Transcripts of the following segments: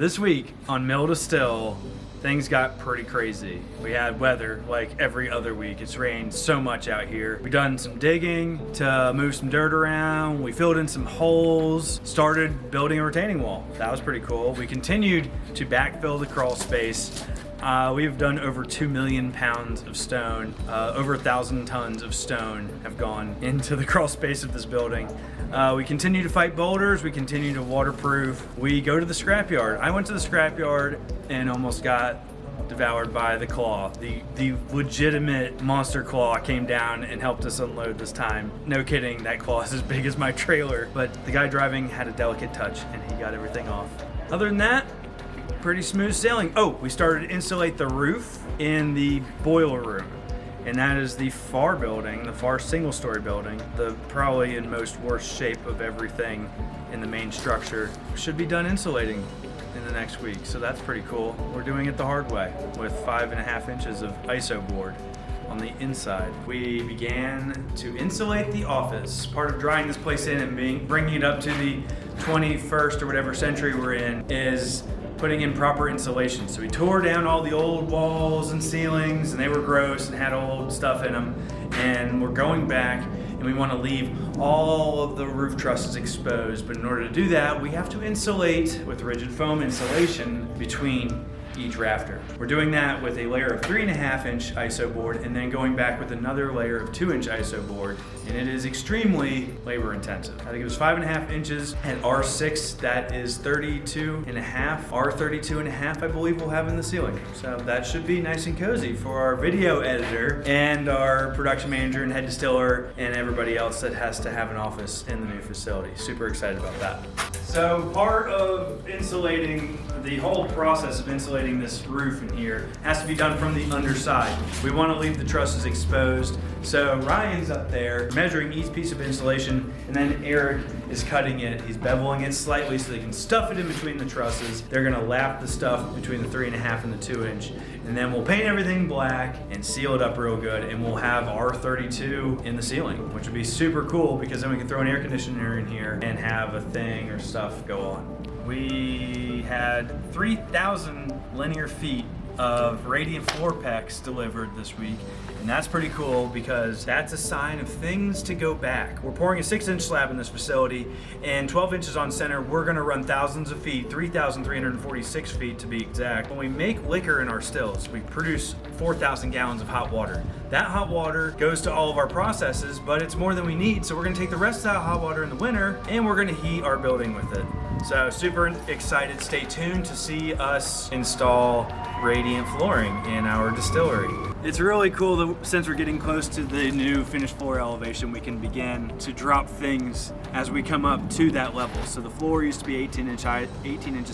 this week on Mill to Still, things got pretty crazy. We had weather like every other week. It's rained so much out here. We done some digging to move some dirt around. We filled in some holes, started building a retaining wall. That was pretty cool. We continued to backfill the crawl space. We've done over 2 million pounds of stone. Over 1,000 tons of stone have gone into the crawl space of this building. We continue to fight boulders. We continue to waterproof. We go to the scrapyard. I went to the scrapyard and almost got devoured by the claw. The legitimate monster claw came down and helped us unload this time. No kidding, that claw is as big as my trailer. But the guy driving had a delicate touch and he got everything off. Other than that, pretty smooth sailing. Oh, we started to insulate the roof in the boiler room. And that is the far building, the far single-story building, the probably in most worst shape of everything in the main structure. Should be done insulating in the next week, so that's pretty cool. We're doing it the hard way with 5.5 inches of ISO board on the inside. We began to insulate the office. Part of drying this place in and bringing it up to the 21st or whatever century we're in is putting in proper insulation. So we tore down all the old walls and ceilings, and they were gross and had old stuff in them. And we're going back and we want to leave all of the roof trusses exposed. But in order to do that, we have to insulate with rigid foam insulation between each rafter. We're doing that with a layer of 3.5 inch ISO board and then going back with another layer of 2 inch ISO board. And it is extremely labor intensive. I think it was 5.5 inches at R6, that is 32.5. R32.5, I believe we'll have in the ceiling. So that should be nice and cozy for our video editor and our production manager and head distiller and everybody else that has to have an office in the new facility. Super excited about that. So part of insulating, the whole process of insulating this roof in here has to be done from the underside. We want to leave the trusses exposed. So Ryan's up there measuring each piece of insulation, and then Eric is cutting it. He's beveling it slightly so they can stuff it in between the trusses. They're gonna lap the stuff between the 3.5 and the 2 inch, and then we'll paint everything black and seal it up real good, and we'll have R32 in the ceiling, which would be super cool because then we can throw an air conditioner in here and have a thing or stuff go on. We had 3,000 linear feet of radiant floor packs delivered this week, and that's pretty cool because that's a sign of things to go back. We're pouring a 6-inch slab in this facility, and 12 inches on center. We're gonna run thousands of feet, 3,346 feet to be exact. When we make liquor in our stills, we produce 4,000 gallons of hot water. That hot water goes to all of our processes, but it's more than we need, so we're gonna take the rest of that hot water in the winter and we're gonna heat our building with it. So super excited. Stay tuned to see us install radiant flooring in our distillery. It's really cool that since we're getting close to the new finished floor elevation, we can begin to drop things as we come up to that level. So the floor used to be 18 inches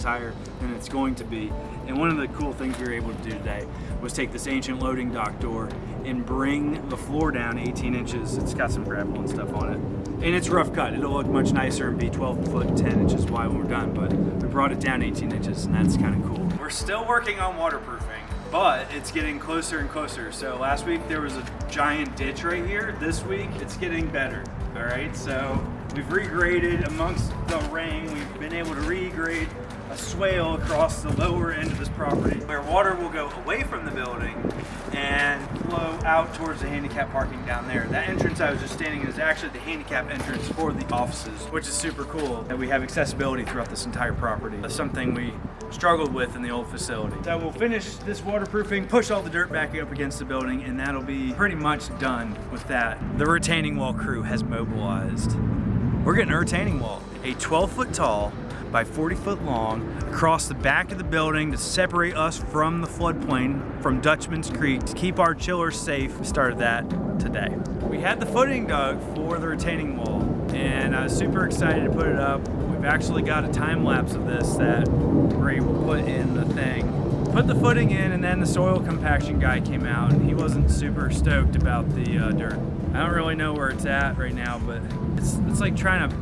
higher than it's going to be. And one of the cool things we were able to do today was take this ancient loading dock door and bring the floor down 18 inches. It's got some gravel and stuff on it. And it's rough cut. It'll look much nicer and be 12 foot 10 inches wide when we're done, but we brought it down 18 inches and that's kind of cool. We're still working on waterproofing, but it's getting closer and closer. So last week there was a giant ditch right here. This week it's getting better. All right, so we've regraded amongst the rain. We've been able to regrade a swale across the lower end of this property where water will go away from the building and flow out towards the handicap parking down there. That entrance I was just standing in is actually the handicap entrance for the offices, which is super cool that we have accessibility throughout this entire property. That's something we struggled with in the old facility. So we'll finish this waterproofing, push all the dirt back up against the building, and that'll be pretty much done with that. The retaining wall crew has mobilized. We're getting a retaining wall, a 12-foot tall by 40 foot long across the back of the building to separate us from the floodplain from Dutchman's Creek to keep our chillers safe. We started that today. We had the footing dug for the retaining wall and I was super excited to put it up. We've actually got a time lapse of this that we're able to put in the thing. Put the footing in and then the soil compaction guy came out and he wasn't super stoked about the dirt. I don't really know where it's at right now, but it's like trying to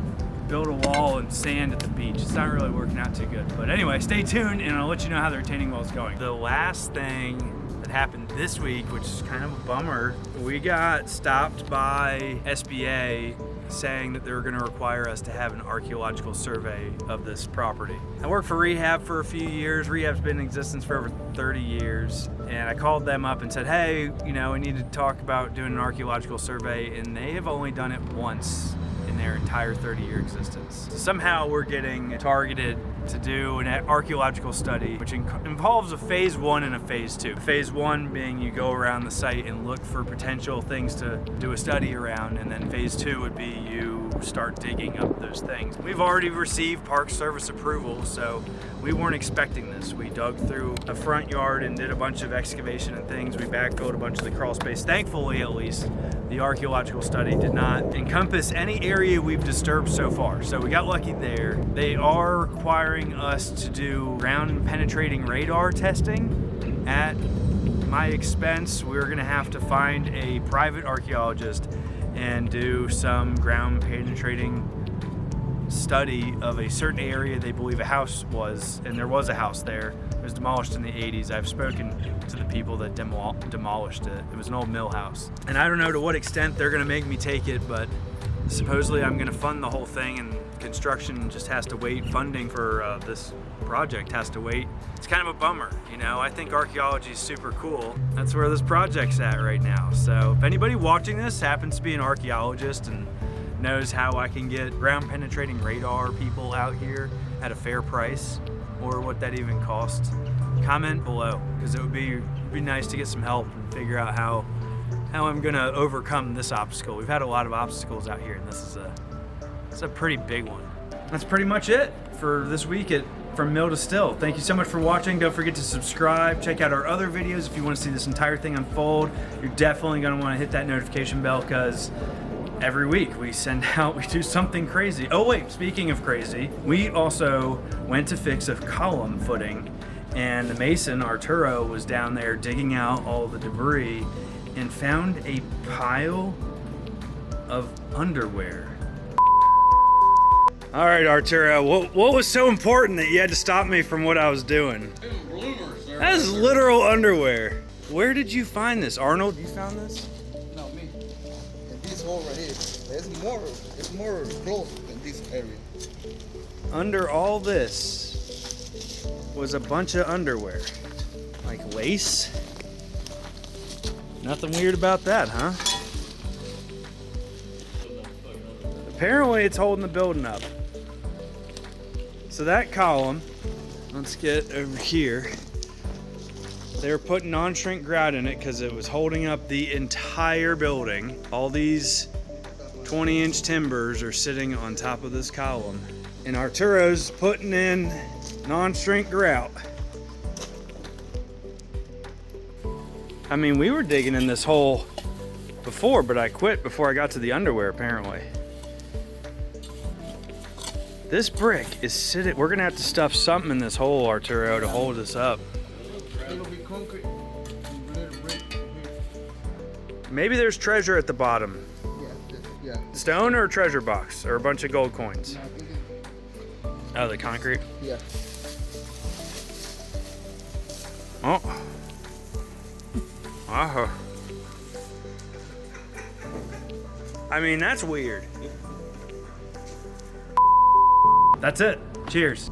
build a wall and sand at the beach. It's not really working out too good. But anyway, stay tuned and I'll let you know how the retaining wall is going. The last thing that happened this week, which is kind of a bummer, we got stopped by SBA saying that they were going to require us to have an archaeological survey of this property. I worked for rehab for a few years. Rehab's been in existence for over 30 years. And I called them up and said, hey, you know, we need to talk about doing an archaeological survey. And they have only done it once in their entire 30-year existence. Somehow we're getting targeted to do an archaeological study, which involves a phase 1 and a phase 2. Phase 1 being you go around the site and look for potential things to do a study around, and then phase 2 would be you start digging up those things. We've already received Park Service approval, so we weren't expecting this. We dug through a front yard and did a bunch of excavation and things. We backfilled a bunch of the crawl space. Thankfully, at least, the archaeological study did not encompass any area we've disturbed so far, so we got lucky there. They are requiring us to do ground penetrating radar testing at my expense. We're gonna have to find a private archaeologist and do some ground penetrating study of a certain area they believe a house was, and there was a house there. It was demolished in the 80s. I've spoken to the people that demolished it. It was an old mill house. And I don't know to what extent they're gonna make me take it, but supposedly I'm gonna fund the whole thing, and construction just has to wait. Funding for this project has to wait. It's kind of a bummer, you know. I think archaeology is super cool. That's where this project's at right now. So if anybody watching this happens to be an archaeologist and knows how I can get ground penetrating radar people out here at a fair price, or what that even costs, comment below, because it would be nice to get some help and figure out how I'm gonna overcome this obstacle. We've had a lot of obstacles out here, and this is a pretty big one. That's pretty much it for this week at From Mill to Still. Thank you so much for watching. Don't forget to subscribe. Check out our other videos if you want to see this entire thing unfold. You're definitely gonna want to hit that notification bell, because every week we do something crazy. Oh wait, speaking of crazy, we also went to fix a column footing, and the mason, Arturo, was down there digging out all the debris and found a pile of underwear. All right, Arturo, what was so important that you had to stop me from what I was doing? Bloomers, That is literal underwear. Where did you find this? Arnold, you found this? No, me. And this hole right here, it's more close than this area. Under all this was a bunch of underwear. Like lace? Nothing weird about that, huh? Apparently it's holding the building up. So that column, let's get over here. They were putting non-shrink grout in it because it was holding up the entire building. All these 20-inch timbers are sitting on top of this column. And Arturo's putting in non-shrink grout. I mean, we were digging in this hole before, but I quit before I got to the underwear, apparently. This brick is sitting, we're gonna have to stuff something in this hole, Arturo, to hold this up. It'll be concrete and little brick here. Maybe there's treasure at the bottom. Yeah. Stone or a treasure box, or a bunch of gold coins? No, I think it's, Oh, the concrete? yeah. Oh. I mean, that's weird. That's it. Cheers.